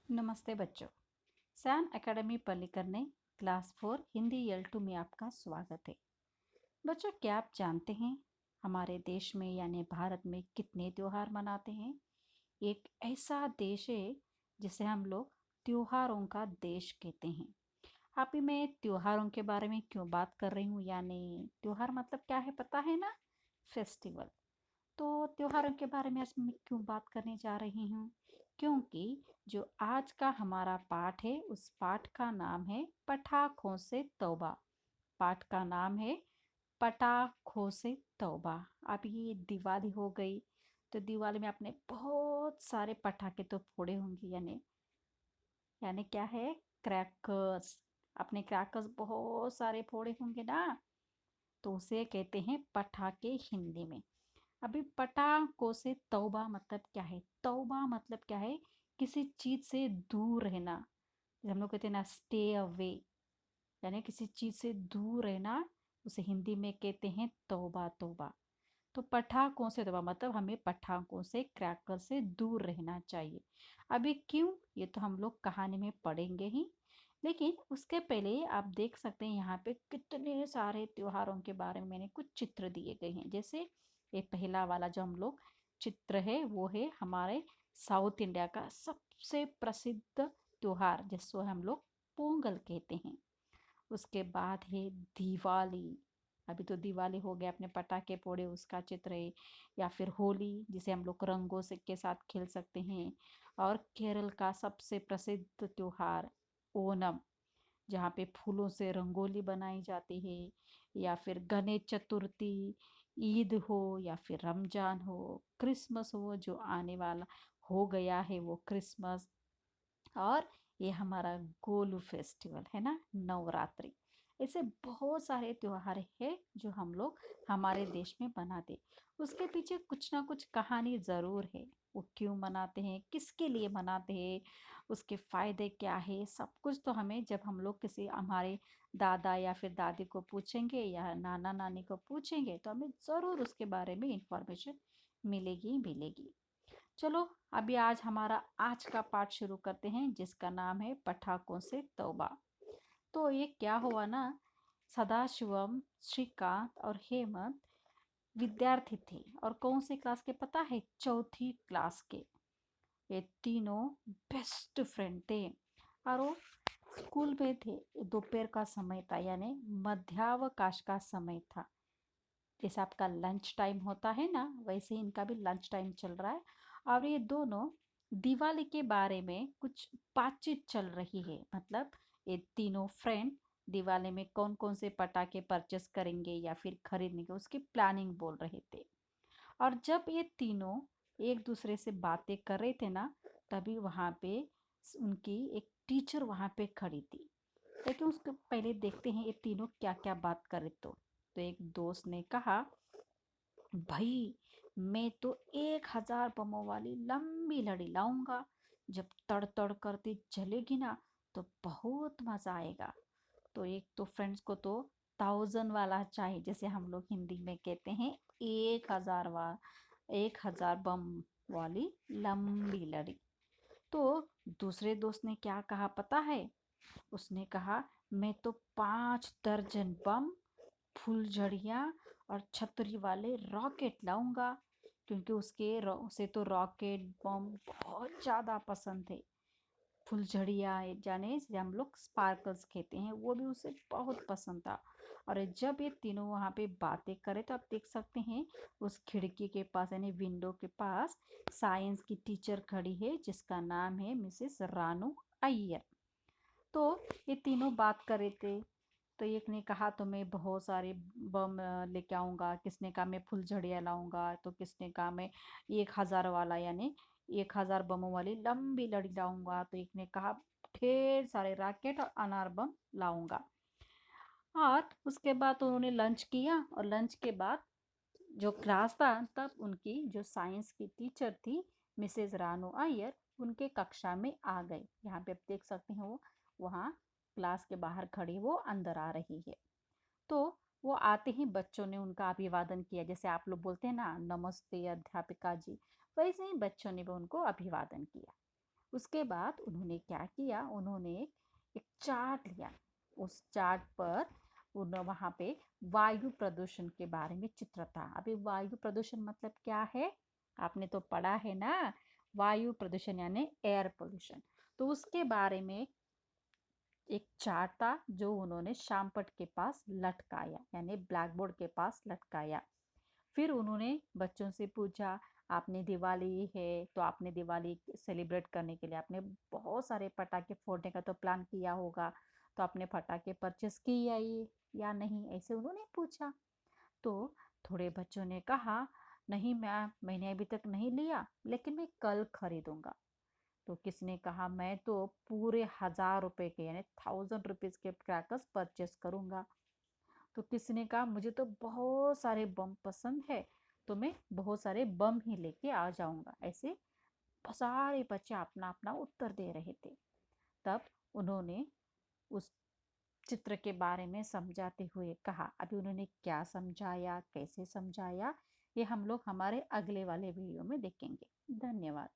नमस्ते बच्चों। San academy Pallikaranai class 4 Hindi L2 में आपका स्वागत है। बच्चों, क्या आप जानते हैं हमारे देश में यानी भारत में कितने त्योहार मनाते हैं? एक ऐसा देश है जिसे हम लोग त्योहारों का देश कहते हैं। अभी मैं त्योहारों के बारे में क्यों बात कर रही हूँ, यानी त्योहार मतलब क्या है पता है ना? फेस्टिवल। तो त्योहारों के बारे में आज मैं क्यों बात करने जा रही हूँ? क्योंकि जो आज का हमारा पाठ है उस पाठ का नाम है पटाखों से तौबा। पाठ का नाम है पटाखों से तौबा। अभी ये दिवाली हो गई तो दिवाली में आपने बहुत सारे पटाखे तो फोड़े होंगे, यानी यानी क्या है, क्रैकर्स। अपने क्रैकर्स बहुत सारे फोड़े होंगे ना, तो उसे कहते हैं पटाखे हिंदी में। अभी पटाखों से तौबा मतलब क्या है? तौबा मतलब क्या है? किसी चीज से दूर रहना। जैसे हम लोग कहते हैं ना, स्टे अवे, यानी किसी चीज से दूर रहना, उसे हिंदी में कहते हैं तौबा तौबा। तो पटाखों से तौबा मतलब हमें पटाखों से, क्रैकर से दूर रहना चाहिए। अभी क्यों, ये तो हम लोग कहानी में पढ़ेंगे ही, लेकिन उसके पहले आप देख सकते हैं यहाँ पे कितने सारे त्योहारों के बारे में मैंने कुछ चित्र दिए गए हैं। जैसे ये पहला वाला जो हम लोग चित्र है वो है हमारे साउथ इंडिया का सबसे प्रसिद्ध त्योहार जिसको हम लोग पोंगल कहते हैं। उसके बाद है दिवाली। अभी तो दिवाली हो गया, अपने पटाखे फोड़े उसका चित्र है। या फिर होली, जिसे हम लोग रंगों से के साथ खेल सकते हैं। और केरल का सबसे प्रसिद्ध त्योहार ओणम, जहाँ पे फूलों से रंगोली बनाई जाती है। या फिर गणेश चतुर्थी, ईद हो या फिर रमजान हो, क्रिसमस हो जो आने वाला हो गया है वो क्रिसमस। और ये हमारा गोलू फेस्टिवल है ना, नवरात्रि। ऐसे बहुत सारे त्योहार हैं जो हम लोग हमारे देश में मनाते। उसके पीछे कुछ ना कुछ कहानी ज़रूर है। वो क्यों मनाते हैं, किसके लिए मनाते हैं, उसके फायदे क्या है, सब कुछ तो हमें जब हम लोग किसी हमारे दादा या फिर दादी को पूछेंगे या नाना नानी को पूछेंगे तो हमें ज़रूर उसके बारे में इंफॉर्मेशन मिलेगी मिलेगी। चलो, अभी आज हमारा आज का पाठ शुरू करते हैं जिसका नाम है पटाखों से तौबा। तो ये क्या हुआ ना, सदाशिवम, श्रीकांत और हेमंत विद्यार्थी थे। और कौन से क्लास के पता है? चौथी क्लास के। ये तीनों बेस्ट फ्रेंड थे और वो स्कूल में थे। दोपहर का समय था, यानी मध्यावकाश का समय था। जैसे आपका लंच टाइम होता है ना, वैसे ही इनका भी लंच टाइम चल रहा है। और ये दोनों दिवाली के बारे में कुछ बातचीत चल रही है। मतलब ये तीनों फ्रेंड दिवाली में कौन कौन से पटाखे परचेस करेंगे या फिर खरीदेंगे उसकी प्लानिंग बोल रहे थे। और जब ये तीनों एक दूसरे से बातें कर रहे थे ना, तभी वहाँ पे उनकी एक टीचर वहाँ पे खड़ी थी। लेकिन उसके पहले देखते हैं ये तीनों क्या क्या बात कर रहे। तो एक दोस्त ने कहा, भाई मैं तो 1,000 बमों वाली लंबी लड़ी लाऊंगा। जब तड़ तड़ करती जलेगी ना तो बहुत मजा आएगा। तो एक तो फ्रेंड्स को तो 1,000 वाला चाहिए, जैसे हम लोग हिंदी में कहते हैं 1,000 बम वाली लंबी लड़ी। तो दूसरे दोस्त ने क्या कहा पता है? उसने कहा, मैं तो 5 दर्जन बम, फुलझड़ियाँ और छतरी वाले रॉकेट लाऊंगा। क्योंकि उसे तो रॉकेट बम बहुत ज़्यादा पसंद थे। फुलझड़ियाँ जाने जिसे हम लोग स्पार्कल्स कहते हैं, वो भी उसे बहुत पसंद था। और जब ये तीनों वहाँ पे बातें करें तो आप देख सकते हैं उस खिड़की के पास यानी विंडो के पास साइंस की टीचर खड़ी है जिसका नाम है मिसेस रानू अय्यर। तो ये तीनों बात कर रहे थे। तो एक ने कहा तो मैं बहुत सारे बम लेके आऊँगा, किसने कहा मैं फुलझड़ियाँ लाऊंगा, तो किसने कहा मैं 1,000 वाला यानी 1,000 बमों वाली लंबी लड़ी लाऊंगा, तो एक ने कहा ढेर सारे रॉकेट और अनार बम लाऊंगा। और उसके बाद उन्होंने लंच किया और लंच के बाद जो क्लास था तब उनकी जो साइंस की टीचर थी मिसेस रानू अय्यर उनके कक्षा में आ गई। यहाँ पे आप देख सकते हैं वो वहाँ क्लास के बाहर खड़ी वो अंदर आ रही है। तो वो आते ही बच्चों ने उनका अभिवादन किया, जैसे आप लोग बोलते हैं ना नमस्ते अध्यापिका जी, वैसे ही बच्चों ने भी उनको अभिवादन किया। उसके बाद उन्होंने क्या किया, उन्होंने एक चार्ट लिया। उस चार्ट पर वहाँ पे वायु प्रदूषण के बारे में चित्र था। अभी वायु प्रदूषण मतलब क्या है, आपने तो पढ़ा है ना, वायु प्रदूषण यानी एयर पोल्यूशन। तो उसके बारे में एक चार्ट था जो उन्होंने शामपट के पास लटकाया, यानी ब्लैक बोर्ड के पास लटकाया। फिर उन्होंने बच्चों से पूछा, आपने दिवाली है तो आपने दिवाली सेलिब्रेट करने के लिए आपने बहुत सारे पटाखे फोड़ने का तो प्लान किया होगा, तो आपने पटाखे परचेस किया या नहीं, ऐसे उन्होंने पूछा। तो थोड़े बच्चों ने कहा, नहीं मैम, मैंने अभी तक नहीं लिया, लेकिन मैं कल खरीदूंगा। तो किसने कहा, मैं तो पूरे 1000 रुपए के यानी 1000 रुपीज के क्रैकर्स परचेस करूंगा। तो किसने कहा, मुझे तो बहुत सारे बम पसंद है, तो मैं बहुत सारे बम ही लेके आ जाऊंगा। ऐसे सारे बच्चे अपना अपना उत्तर दे रहे थे। तब उन्होंने उस चित्र के बारे में समझाते हुए कहा, अभी उन्होंने क्या समझाया, कैसे समझाया, ये हम लोग हमारे अगले वाले वीडियो में देखेंगे। धन्यवाद।